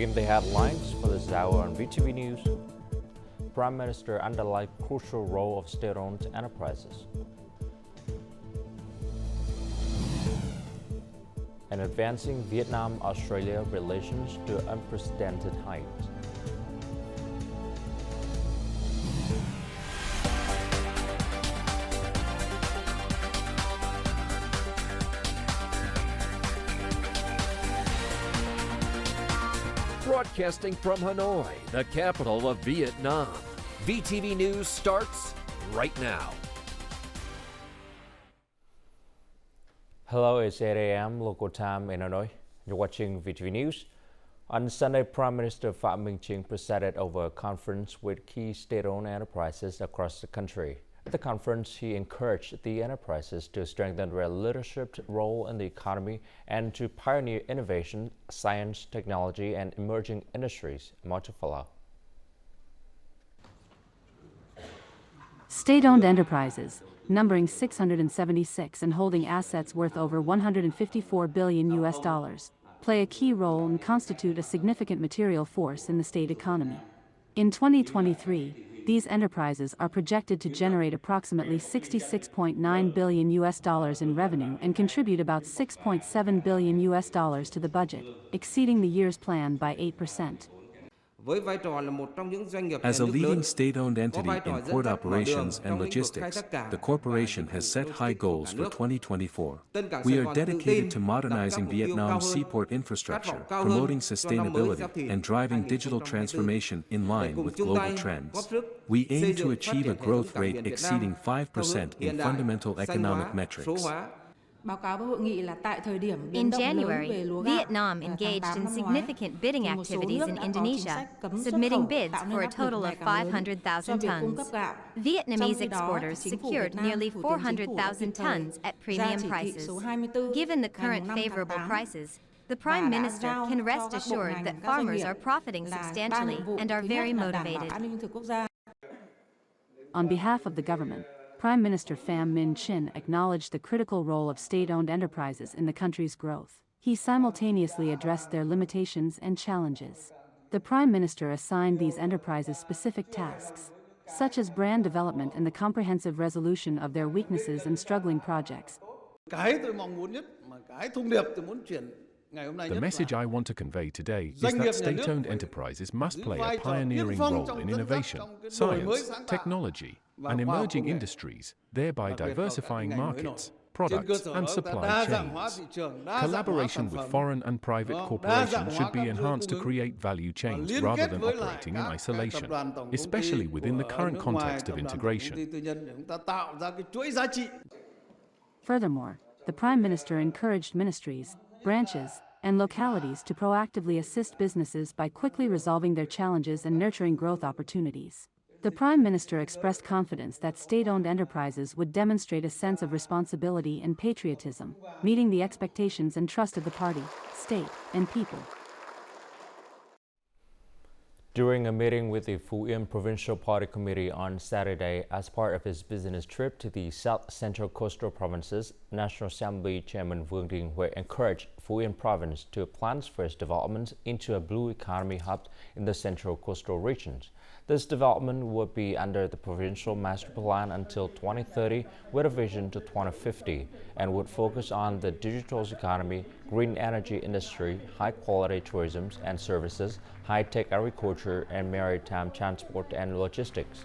In the headlines for this hour on VTV News, Prime Minister underlined crucial role of state-owned enterprises. And advancing Vietnam-Australia relations to unprecedented heights. Broadcasting from Hanoi, the capital of Vietnam. VTV News starts right now. Hello, it's 8 a.m. local time in Hanoi. You're watching VTV News. On Sunday, Prime Minister Phạm Minh Chính presided over a conference with key state-owned enterprises across the country. At the conference, he encouraged the enterprises to strengthen their leadership role in the economy and to pioneer innovation, science, technology, and emerging industries. More to follow. State-owned enterprises, numbering 676 and holding assets worth over $154 billion, play a key role and constitute a significant material force in the state economy. In 2023, these enterprises are projected to generate approximately $66.9 billion in revenue and contribute about $6.7 billion to the budget, exceeding the year's plan by 8%. As a leading state-owned entity in port operations and logistics, the corporation has set high goals for 2024. We are dedicated to modernizing Vietnam's seaport infrastructure, promoting sustainability, and driving digital transformation in line with global trends. We aim to achieve a growth rate exceeding 5% in fundamental economic metrics. In January, Vietnam engaged in significant bidding activities in Indonesia, submitting bids for a total of 500,000 tons. Vietnamese exporters secured nearly 400,000 tons at premium prices. Given the current favorable prices, the Prime Minister can rest assured that farmers are profiting substantially and are very motivated. On behalf of the government, Prime Minister Phạm Minh Chính acknowledged the critical role of state-owned enterprises in the country's growth. He simultaneously addressed their limitations and challenges. The Prime Minister assigned these enterprises specific tasks, such as brand development and the comprehensive resolution of their weaknesses and struggling projects. The message I want to convey today is that state-owned enterprises must play a pioneering role in innovation, science, technology, and emerging industries, thereby diversifying markets, products, and supply chains. Collaboration with foreign and private corporations should be enhanced to create value chains rather than operating in isolation, especially within the current context of integration. Furthermore, the Prime Minister encouraged ministries, branches, and localities to proactively assist businesses by quickly resolving their challenges and nurturing growth opportunities. The Prime Minister expressed confidence that state-owned enterprises would demonstrate a sense of responsibility and patriotism, meeting the expectations and trust of the party, state, and people. During a meeting with the Phu Yen Provincial Party Committee on Saturday as part of his business trip to the South Central Coastal Provinces, National Assembly Chairman Vương Đình Huệ encouraged Phu Yen Province to plans for its development into a blue economy hub in the Central Coastal regions. This development would be under the provincial master plan until 2030 with a vision to 2050 and would focus on the digital economy, green energy industry, high-quality tourism and services, high-tech agriculture, and maritime transport and logistics.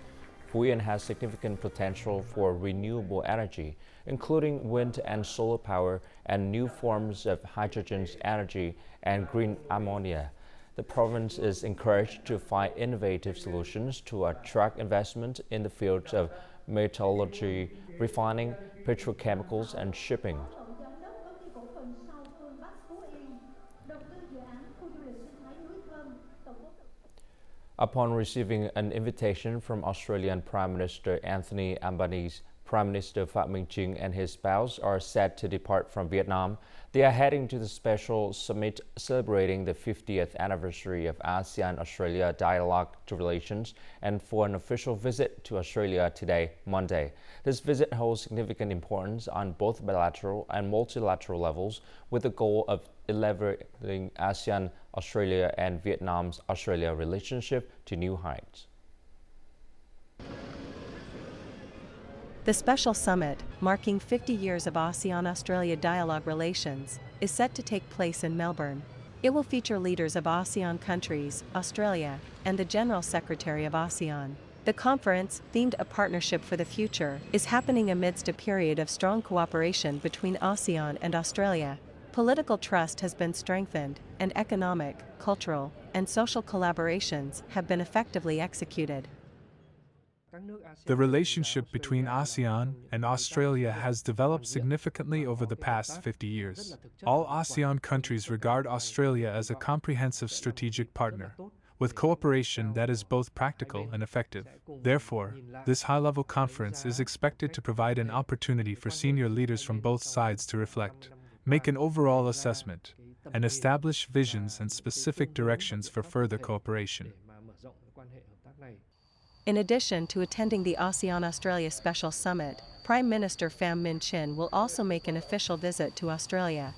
Phu Yen has significant potential for renewable energy, including wind and solar power and new forms of hydrogen energy and green ammonia. The province is encouraged to find innovative solutions to attract investment in the fields of metallurgy, refining, petrochemicals, and shipping. Upon receiving an invitation from Australian Prime Minister Anthony Albanese, Prime Minister Phạm Minh Chính and his spouse are set to depart from Vietnam. They are heading to the special summit celebrating the 50th anniversary of ASEAN-Australia dialogue relations and for an official visit to Australia today, Monday. This visit holds significant importance on both bilateral and multilateral levels with the goal of elevating ASEAN, Australia, and Vietnam's Australia relationship to new heights. The special summit, marking 50 years of ASEAN-Australia dialogue relations, is set to take place in Melbourne. It will feature leaders of ASEAN countries, Australia, and the General Secretary of ASEAN. The conference, themed A Partnership for the Future, is happening amidst a period of strong cooperation between ASEAN and Australia. Political trust has been strengthened, and economic, cultural, and social collaborations have been effectively executed. The relationship between ASEAN and Australia has developed significantly over the past 50 years. All ASEAN countries regard Australia as a comprehensive strategic partner, with cooperation that is both practical and effective. Therefore, this high-level conference is expected to provide an opportunity for senior leaders from both sides to reflect, make an overall assessment, and establish visions and specific directions for further cooperation. In addition to attending the ASEAN-Australia Special Summit, Prime Minister Pham Minh Chinh will also make an official visit to Australia.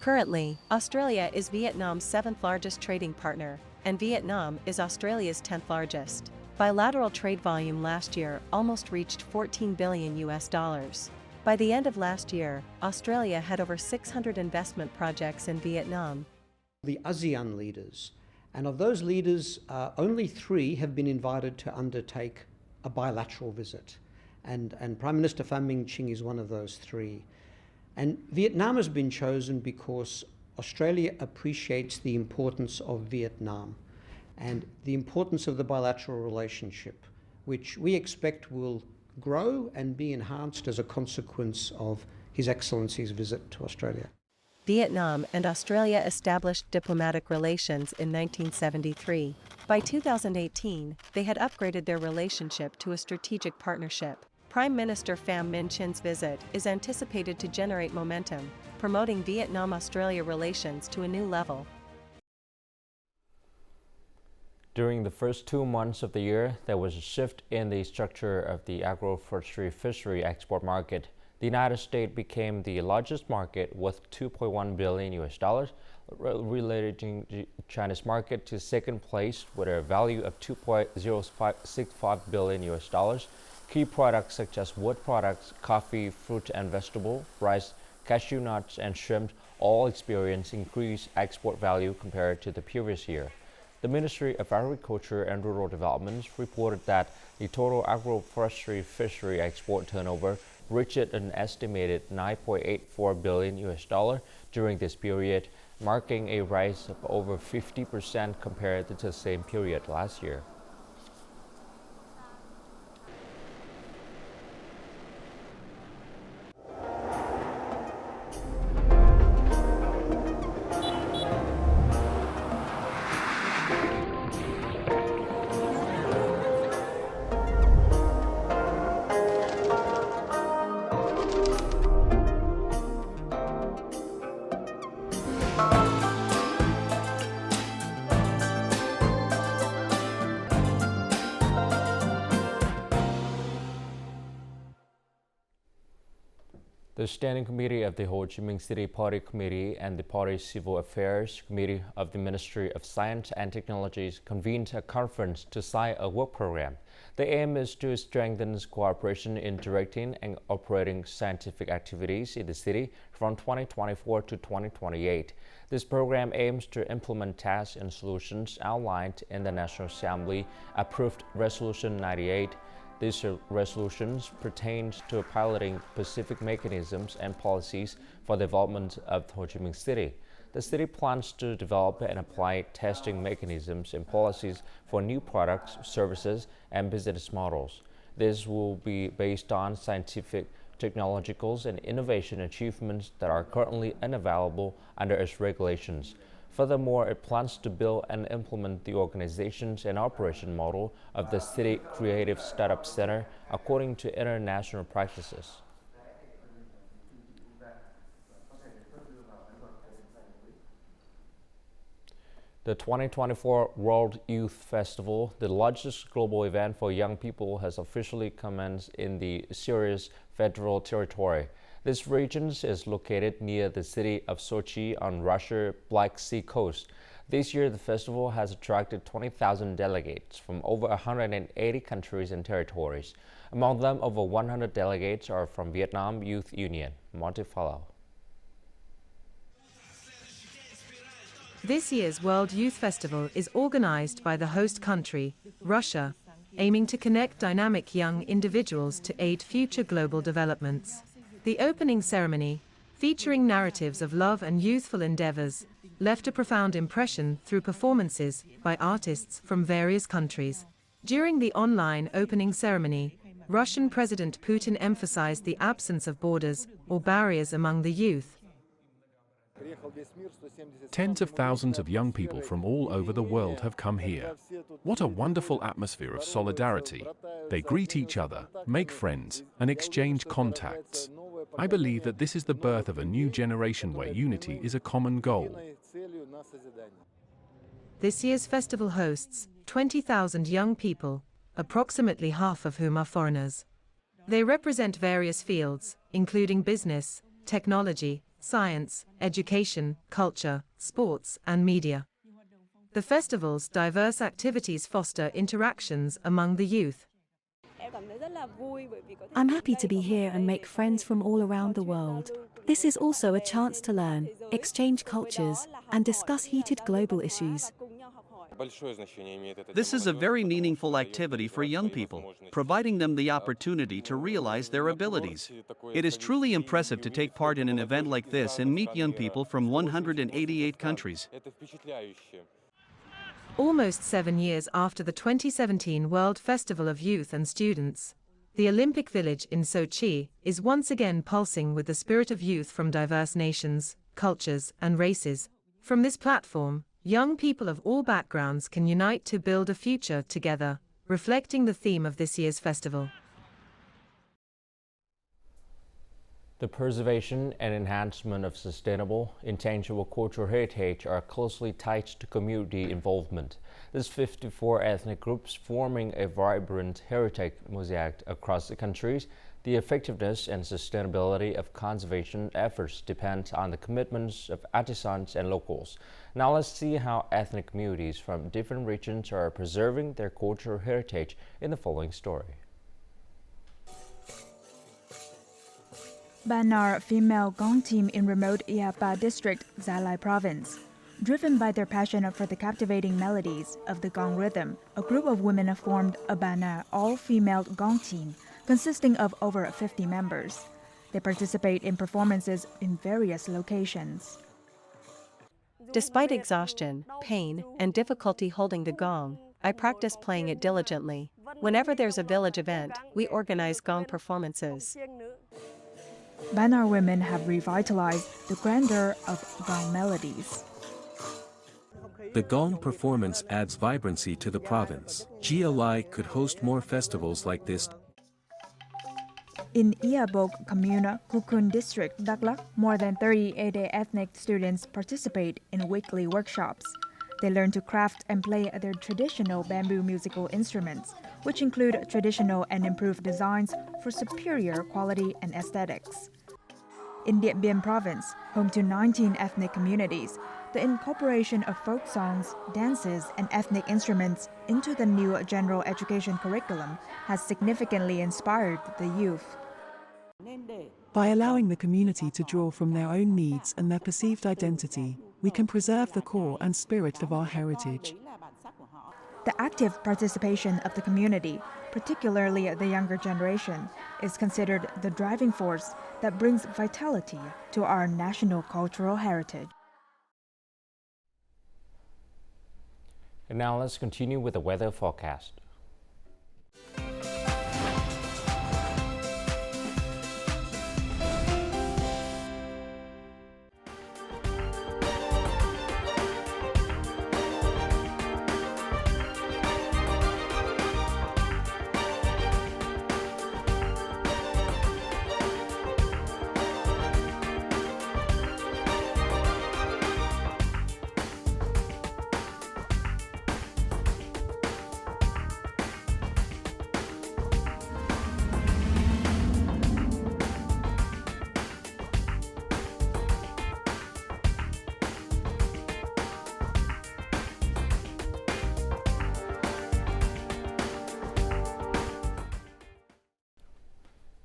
Currently, Australia is Vietnam's 7th largest trading partner, and Vietnam is Australia's 10th largest. Bilateral trade volume last year almost reached $14 billion. By the end of last year, Australia had over 600 investment projects in Vietnam. The ASEAN leaders, and of those leaders, only 3 have been invited to undertake a bilateral visit. And Prime Minister Pham Minh Chinh is one of those 3. And Vietnam has been chosen because Australia appreciates the importance of Vietnam and the importance of the bilateral relationship, which we expect will grow and be enhanced as a consequence of His Excellency's visit to Australia. Vietnam and Australia established diplomatic relations in 1973. By 2018, they had upgraded their relationship to a strategic partnership. Prime Minister Pham Minh Chinh's visit is anticipated to generate momentum, promoting Vietnam-Australia relations to a new level. During the first 2 months of the year, there was a shift in the structure of the agro-forestry fishery export market. The United States became the largest market with $2.1 billion, relating the China's market to second place with a value of $2.065 billion. Key products such as wood products, coffee, fruit and vegetable, rice, cashew nuts, and shrimp all experienced increased export value compared to the previous year. The Ministry of Agriculture and Rural Development reported that the total agro-forestry fishery export turnover reached an estimated $9.84 billion during this period, marking a rise of over 50% compared to the same period last year. The Standing Committee of the Ho Chi Minh City Party Committee and the Party's Civil Affairs Committee of the Ministry of Science and Technology convened a conference to sign a work program. The aim is to strengthen cooperation in directing and operating scientific activities in the city from 2024 to 2028. This program aims to implement tasks and solutions outlined in the National Assembly approved Resolution 98. These resolutions pertain to piloting specific mechanisms and policies for the development of Ho Chi Minh City. The city plans to develop and apply testing mechanisms and policies for new products, services, and business models. This will be based on scientific, technological, and innovation achievements that are currently unavailable under its regulations. Furthermore, it plans to build and implement the organizations and operation model of the City Creative Startup Center according to international practices. The 2024 World Youth Festival, the largest global event for young people, has officially commenced in the Syria's Federal Territory. This region is located near the city of Sochi on Russia's Black Sea coast. This year, the festival has attracted 20,000 delegates from over 180 countries and territories. Among them, over 100 delegates are from Vietnam Youth Union. More to follow. This year's World Youth Festival is organized by the host country, Russia, aiming to connect dynamic young individuals to aid future global developments. The opening ceremony, featuring narratives of love and youthful endeavors, left a profound impression through performances by artists from various countries. During the online opening ceremony, Russian President Putin emphasized the absence of borders or barriers among the youth. Tens of thousands of young people from all over the world have come here. What a wonderful atmosphere of solidarity. They greet each other, make friends, and exchange contacts. I believe that this is the birth of a new generation where unity is a common goal. This year's festival hosts 20,000 young people, approximately half of whom are foreigners. They represent various fields, including business, technology, science, education, culture, sports, and media. The festival's diverse activities foster interactions among the youth. I'm happy to be here and make friends from all around the world. This is also a chance to learn, exchange cultures, and discuss heated global issues. This is a very meaningful activity for young people, providing them the opportunity to realize their abilities. It is truly impressive to take part in an event like this and meet young people from 188 countries. Almost 7 years after the 2017 World Festival of Youth and Students, the Olympic Village in Sochi is once again pulsing with the spirit of youth from diverse nations, cultures, and races. From this platform, young people of all backgrounds can unite to build a future together, reflecting the theme of this year's festival. The preservation and enhancement of sustainable, intangible cultural heritage are closely tied to community involvement. There's 54 ethnic groups forming a vibrant heritage mosaic across the countries. The effectiveness and sustainability of conservation efforts depend on the commitments of artisans and locals. Now let's see how ethnic communities from different regions are preserving their cultural heritage in the following story. Banar female gong team in remote Yapa district, Gia Lai province. Driven by their passion for the captivating melodies of the gong rhythm, a group of women have formed a Banar all-female gong team consisting of over 50 members. They participate in performances in various locations. Despite exhaustion, pain, and difficulty holding the gong, I practice playing it diligently. Whenever there's a village event, we organize gong performances. Banar women have revitalized the grandeur of gong melodies. The gong performance adds vibrancy to the province. Gia Lai could host more festivals like this. In Iabok Commune, Kukun District, Daklak, more than 30 Ede ethnic students participate in weekly workshops. They learn to craft and play their traditional bamboo musical instruments, which include traditional and improved designs for superior quality and aesthetics. In Điện Biên Province, home to 19 ethnic communities, the incorporation of folk songs, dances, and ethnic instruments into the new general education curriculum has significantly inspired the youth. By allowing the community to draw from their own needs and their perceived identity, we can preserve the core and spirit of our heritage. The active participation of the community, particularly the younger generation, is considered the driving force that brings vitality to our national cultural heritage. And now let's continue with the weather forecast.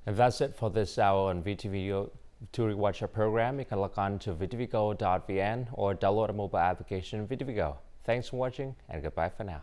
And that's it for this hour on VTVgo. To rewatch our program, you can log on to VTVgo.vn or download a mobile application VTVgo. Thanks for watching and goodbye for now.